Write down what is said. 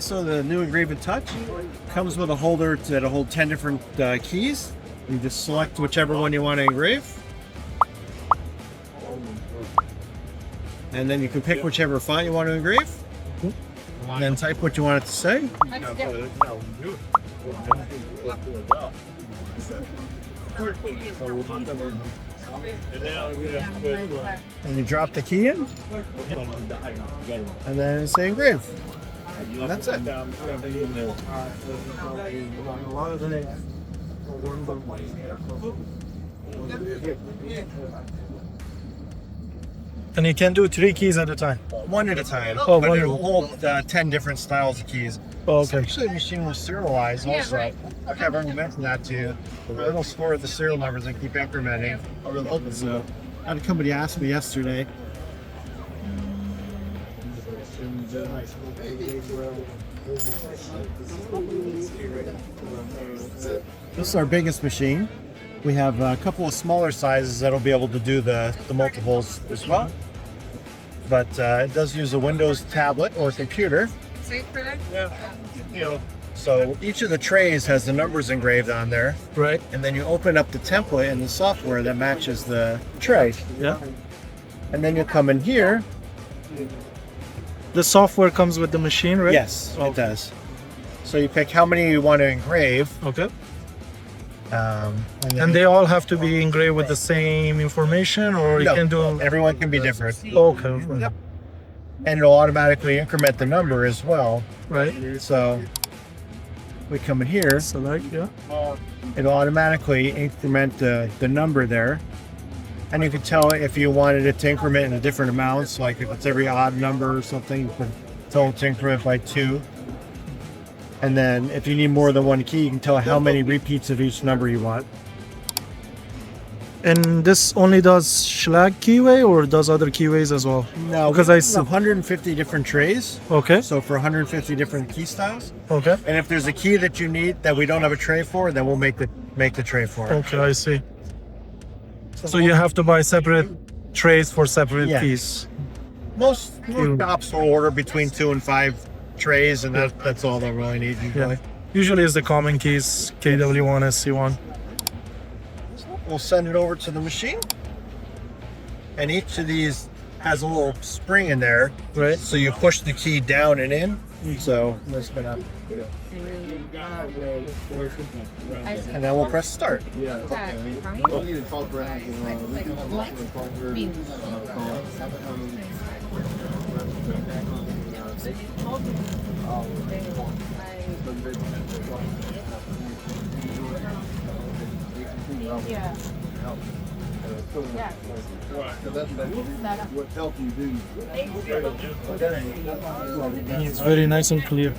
So the new Engrave-It Touch comes with a holder that'll hold 10 different keys. You just select whichever one you want to engrave. And then you can pick whichever font you want to engrave. And then type what you want it to say. And you drop the key in. And then say engrave. And that's it. And you can do 3 keys at a time. One at a time. Oh, but one it'll hold 10 different styles of keys. Oh, okay. Actually, the machine will serialize also. I've never mentioned that to you. It'll store the serial numbers and keep incrementing. So, I had a company ask me yesterday. This is our biggest machine. We have a couple of smaller sizes that'll be able to do the multiples as well. But it does use a Windows tablet or computer. So each of the trays has the numbers engraved on there. Right. And then you open up the template in the software that matches the tray. Yeah. And then you come in here. The software comes with the machine, right? Yes, it does. So you pick how many you want to engrave. Okay. And they all have to be engraved with the same information, or you can do them? Everyone can be different. Okay. Yep. And it'll automatically increment the number as well. Right. So we come in here. Select, yeah. It'll automatically increment the number there. And you can tell if you wanted it to increment in different amounts, like if it's every odd number or something, you can tell it to increment by 2. And then if you need more than 1 key, you can tell how many repeats of each number you want. And this only does Schlag keyway, or does other keyways as well? No, because I see 150 different trays. Okay. So for 150 different key styles. Okay. And if there's a key that you need that we don't have a tray for, then we'll make the tray for it. Okay, I see. So you have to buy separate trays for separate keys. Most shops will order between 2 and 5 trays, and that's all they'll really need usually. Usually it's the common keys, KW1, SC1. We'll send it over to the machine, and each of these has a little spring in there. Right. So you push the key down and in. So let's spin up. And then we'll press start. Yeah. It's very nice and clear.